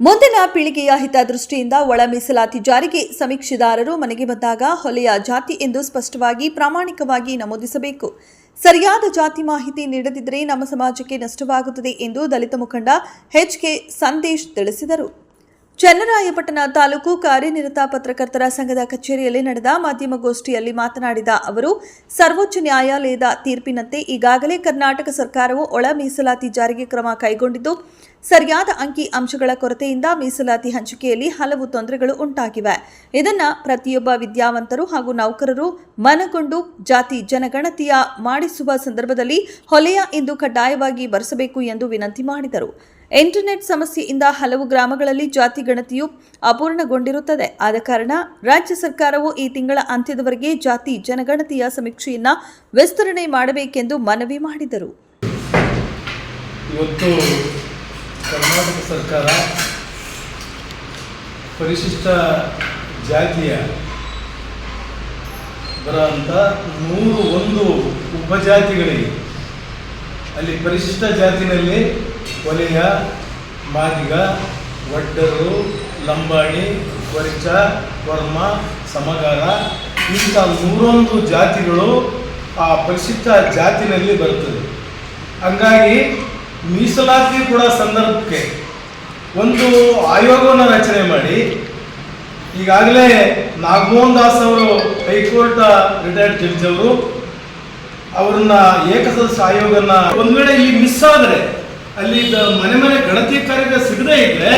ಮುಂದಿನ ಪೀಳಿಗೆಯ ಹಿತದೃಷ್ಟಿಯಿಂದ ಒಳ ಮೀಸಲಾತಿ ಜಾರಿಗೆ ಸಮೀಕ್ಷೆದಾರರು ಮನೆಗೆ ಬಂದಾಗ ಹೊಲೆಯ ಜಾತಿ ಎಂದು ಸ್ಪಷ್ಟವಾಗಿ ಪ್ರಾಮಾಣಿಕವಾಗಿ ನಮೂದಿಸಬೇಕು. ಸರಿಯಾದ ಜಾತಿ ಮಾಹಿತಿ ನೀಡದಿದ್ದರೆ ನಮ್ಮ ಸಮಾಜಕ್ಕೆ ನಷ್ಟವಾಗುತ್ತದೆ ಎಂದು ದಲಿತ ಮುಖಂಡ ಎಚ್.ಕೆ. ಸಂದೇಶ್ ತಿಳಿಸಿದರು. ಚನ್ನರಾಯಪಟ್ಟಣ ತಾಲೂಕು ಕಾರ್ಯನಿರತ ಪತ್ರಕರ್ತರ ಸಂಘದ ಕಚೇರಿಯಲ್ಲಿ ನಡೆದ ಮಾಧ್ಯಮಗೋಷ್ಠಿಯಲ್ಲಿ ಮಾತನಾಡಿದ ಅವರು, ಸರ್ವೋಚ್ಚ ನ್ಯಾಯಾಲಯದ ತೀರ್ಪಿನಂತೆ ಈಗಾಗಲೇ ಕರ್ನಾಟಕ ಸರ್ಕಾರವು ಒಳ ಮೀಸಲಾತಿ ಜಾರಿಗೆ ಕ್ರಮ ಕೈಗೊಂಡಿದ್ದು, ಸರಿಯಾದ ಅಂಕಿ ಅಂಶಗಳ ಕೊರತೆಯಿಂದ ಮೀಸಲಾತಿ ಹಂಚಿಕೆಯಲ್ಲಿ ಹಲವು ತೊಂದರೆಗಳು ಉಂಟಾಗಿವೆ. ಇದನ್ನು ಪ್ರತಿಯೊಬ್ಬ ವಿದ್ಯಾವಂತರು ಹಾಗೂ ನೌಕರರು ಮನಗೊಂಡು ಜಾತಿ ಜನಗಣತಿಯ ಮಾಡಿಸುವ ಸಂದರ್ಭದಲ್ಲಿ ಹೊಲೆಯ ಎಂದು ಕಡ್ಡಾಯವಾಗಿ ಬರೆಸಬೇಕು ಎಂದು ವಿನಂತಿ ಮಾಡಿದರು. ಇಂಟರ್ನೆಟ್ ಸಮಸ್ಯೆಯಿಂದ ಹಲವು ಗ್ರಾಮಗಳಲ್ಲಿ ಜಾತಿ ಗಣತಿಯು ಅಪೂರ್ಣಗೊಂಡಿರುತ್ತದೆ. ಆದ ಕಾರಣ ರಾಜ್ಯ ಸರ್ಕಾರವು ಈ ತಿಂಗಳ ಅಂತ್ಯದವರೆಗೆ ಜಾತಿ ಜನಗಣತಿಯ ಸಮೀಕ್ಷೆಯನ್ನು ವಿಸ್ತರಣೆ ಮಾಡಬೇಕೆಂದು ಮನವಿ ಮಾಡಿದರು. ಇವತ್ತು ಕರ್ನಾಟಕ ಸರ್ಕಾರ ಪರಿಶಿಷ್ಟ ಜಾತಿಯ ಬರೋಂಥ 101 ಉಪಜಾತಿಗಳಿಗೆ ಅಲ್ಲಿ ಪರಿಶಿಷ್ಟ ಜಾತಿನಲ್ಲಿ ಹೊಲೆಯ, ಮಾದಿಗ, ವಡ್ಡರು, ಲಂಬಾಣಿ, ಕೊರಿಚ, ವರ್ಮ, ಸಮಗಾರ ಇಂಥ 101 ಜಾತಿಗಳು ಆ ಪರಿಶಿಷ್ಟ ಜಾತಿನಲ್ಲಿ ಬರುತ್ತದೆ. ಹಂಗಾಗಿ ಮೀಸಲಾತಿ ಕೂಡ ಸಂದರ್ಭಕ್ಕೆ ಒಂದು ಆಯೋಗವನ್ನು ರಚನೆ ಮಾಡಿ, ಈಗಾಗಲೇ ನಾಗಮೋಹನ್ ದಾಸ್ ಅವರು ಹೈಕೋರ್ಟ್ ರಿಟೈರ್ಡ್ ಜಡ್ಜ್ ಅವರು ಅವ್ರನ್ನ ಏಕಸದಸ್ಯ ಆಯೋಗನ ಒಂದು ವೇಳೆ ಇಲ್ಲಿ ಮಿಸ್ ಆದರೆ ಅಲ್ಲಿ ಮನೆ ಮನೆ ಗಣತಿ ಕಾರ್ಯ ಸಿಗದೇ ಇದ್ರೆ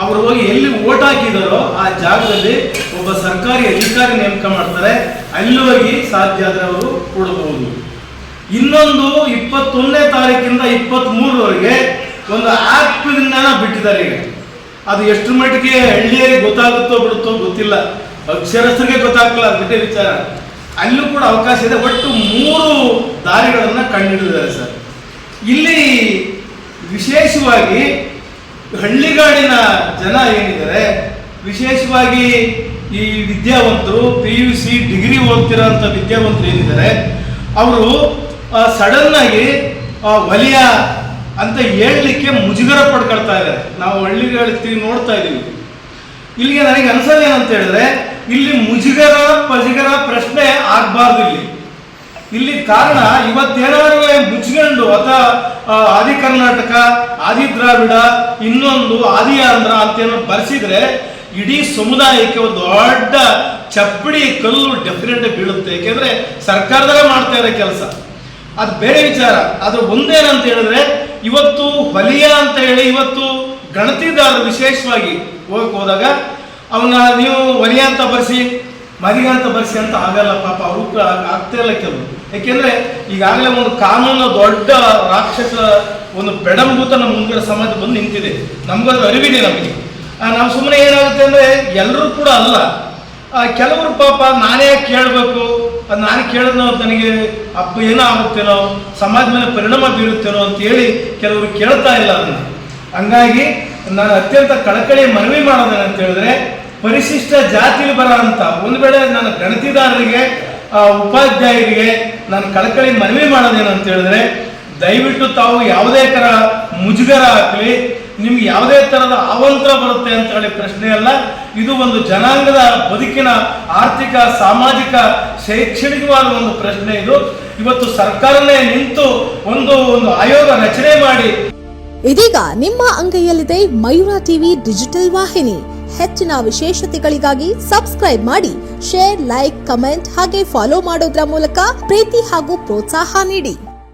ಅವರು ಹೋಗಿ ಎಲ್ಲಿ ಓಟ್ ಹಾಕಿದಾರೋ ಆ ಜಾಗದಲ್ಲಿ ಒಬ್ಬ ಸರ್ಕಾರಿ ಅಧಿಕಾರಿ ನೇಮಕ ಮಾಡ್ತಾರೆ. ಅಲ್ಲಿ ಹೋಗಿ ಸಾಧ್ಯ ಆದರೆ ಅವರು ಕೊಡಬಹುದು. ಇನ್ನೊಂದು 21ನೇ ತಾರೀಕಿಂದ 23ರವರೆಗೆ ಒಂದು ಆ್ಯಪ್ ಬಿಟ್ಟಿದ್ದಾರೆ. ಈಗ ಅದು ಎಷ್ಟು ಮಟ್ಟಿಗೆ ಹಳ್ಳಿಯರಿಗೆ ಗೊತ್ತಾಗುತ್ತೋ ಬಿಡುತ್ತೋ ಗೊತ್ತಿಲ್ಲ, ಅಕ್ಷರಸ್ಥರಿಗೆ ಗೊತ್ತಾಗಲ್ಲ, ಅದು ಬಿಟ್ಟೆ ವಿಚಾರ. ಅಲ್ಲೂ ಕೂಡ ಅವಕಾಶ ಇದೆ. ಒಟ್ಟು 3 ದಾರಿಗಳನ್ನು ಕಂಡುಹಿಡಿದಿದ್ದಾರೆ ಸರ್. ಇಲ್ಲಿ ವಿಶೇಷವಾಗಿ ಹಳ್ಳಿಗಾಡಿನ ಜನ ಏನಿದ್ದಾರೆ, ವಿಶೇಷವಾಗಿ ಈ ವಿದ್ಯಾವಂತರು PUC ಡಿಗ್ರಿ ಓದ್ತಿರೋಂಥ ವಿದ್ಯಾವಂತರು ಏನಿದ್ದಾರೆ, ಅವರು ಸಡನ್ ಆಗಿ ವಲಯ ಅಂತ ಹೇಳಲಿಕ್ಕೆ ಮುಜುಗರ ಪಡ್ಕೊಳ್ತಾ ಇದ್ದಾರೆ. ನಾವು ಹಳ್ಳಿಗಳಿಗೆ ನೋಡ್ತಾ ಇದ್ದೀವಿ. ಇಲ್ಲಿಗೆ ನನಗೆ ಅನ್ಸೋದು ಏನಂತ ಹೇಳಿದ್ರೆ, ಇಲ್ಲಿ ಮುಜುಗರ ಪಜಿಗರ ಪ್ರಶ್ನೆ ಆಗಬಾರ್ದು. ಇಲ್ಲಿ ಕಾರಣ ಇವತ್ತೇನಾದ್ರು ಮುಚ್ಕೊಂಡು ಅಥವಾ ಆದಿ ಕರ್ನಾಟಕ, ಆದಿ ದ್ರಾವಿಡ, ಇನ್ನೊಂದು ಆದಿ ಆಂಧ್ರ ಅಂತೇನೋ ಬರೆಸಿದ್ರೆ ಇಡೀ ಸಮುದಾಯಕ್ಕೆ ಒಂದು ದೊಡ್ಡ ಚಪ್ಪಡಿ ಕಲ್ಲು ಡೆಫಿನೆಟ್ ಬೀಳುತ್ತೆ. ಯಾಕೆಂದ್ರೆ ಸರ್ಕಾರದಲ್ಲೇ ಮಾಡ್ತಾ ಇರೋ ಕೆಲಸ ಅದು ಬೇರೆ ವಿಚಾರ. ಅದು ಒಂದೇನಂತ ಹೇಳಿದ್ರೆ, ಇವತ್ತು ವಲಯ ಅಂತ ಹೇಳಿ ಇವತ್ತು ಗಣತಿದಾರರು ವಿಶೇಷವಾಗಿ ಹೋದಾಗ ಅವನ್ನ ನೀವು ವಲಯ ಅಂತ ಬರೆಸಿ, ಮದಿಗ ಅಂತ ಬರೆಸಿ ಅಂತ ಆಗಲ್ಲ. ಪಾಪ ಅವರು ಆಗ್ತಾ ಇಲ್ಲ ಕೆಲವು. ಯಾಕೆಂದ್ರೆ ಈಗಾಗಲೇ ಒಂದು ಕಾನೂನು ದೊಡ್ಡ ರಾಕ್ಷಸ ಒಂದು ಬೆಡಂಭೂತ ನಮ್ಮ ಮುಂದಿನ ಸಮಾಜ ಬಂದು ನಿಂತಿದೆ. ನಮ್ಗದು ಅರಿವಿದೆ. ನಾವು ಸುಮ್ಮನೆ ಏನಾಗುತ್ತೆ ಅಂದ್ರೆ ಎಲ್ಲರೂ ಕೂಡ ಅಲ್ಲ, ಕೆಲವರು ಪಾಪ ನಾನೇ ಕೇಳಬೇಕು, ನಾನು ಕೇಳಿದ್ನೋ ನನಗೆ ಏನೋ ಆಗುತ್ತೇನೋ, ಸಮಾಜ ಮೇಲೆ ಪರಿಣಾಮ ಬೀರುತ್ತೇನೋ ಅಂತ ಹೇಳಿ ಕೆಲವರು ಕೇಳ್ತಾ ಇಲ್ಲ ಅದನ್ನು. ಹಂಗಾಗಿ ನಾನು ಅತ್ಯಂತ ಕಳಕಳಿ ಮನವಿ ಮಾಡೋದೇನಂತ ಹೇಳಿದ್ರೆ, ಪರಿಶಿಷ್ಟ ಜಾತಿಲಿ ಬರೋಂಥ ಒಂದು ವೇಳೆ ನಾನು ಗಣತಿದಾರರಿಗೆ, ಉಪಾಧ್ಯಾಯರಿಗೆ ನಾನು ಕಳಕಳಿ ಮನವಿ ಮಾಡೋದೇನಂತ ಹೇಳಿದ್ರೆ, ದಯವಿಟ್ಟು ತಾವು ಯಾವುದೇ ಥರ ಮುಜುಗರ ಹಾಕಲಿ, ನಿಮ್ಗೆ ಯಾವುದೇ ಥರದ ಅವಾಂತರ ಬರುತ್ತೆ ಅಂತ ಹೇಳಿ ಪ್ರಶ್ನೆ ಅಲ್ಲ. ಇದು ಒಂದು ಜನಾಂಗದ ಬದುಕಿನ ಆರ್ಥಿಕ, ಸಾಮಾಜಿಕ, ಶೈಕ್ಷಣಿಕವಾದ ಒಂದು ಪ್ರಶ್ನೆ. ಇದು ಇವತ್ತು ಸರ್ಕಾರನೇ ನಿಂತು ಒಂದು ಆಯೋಗ ರಚನೆ ಮಾಡಿ. ಇದೀಗ ನಿಮ್ಮ ಅಂಗೈಯಲ್ಲಿದೆ ಮಯೂರ ಟಿವಿ ಡಿಜಿಟಲ್ ವಾಹಿನಿ. ಹೆಚ್ಚಿನ ವಿಶೇಷತೆಗಳಿಗಾಗಿ ಸಬ್ಸ್ಕ್ರೈಬ್ ಮಾಡಿ, ಶೇರ್, ಲೈಕ್, ಕಮೆಂಟ್ ಹಾಗೆ ಫಾಲೋ ಮಾಡೋದ್ರ ಮೂಲಕ ಪ್ರೀತಿ ಹಾಗೂ ಪ್ರೋತ್ಸಾಹ ನೀಡಿ.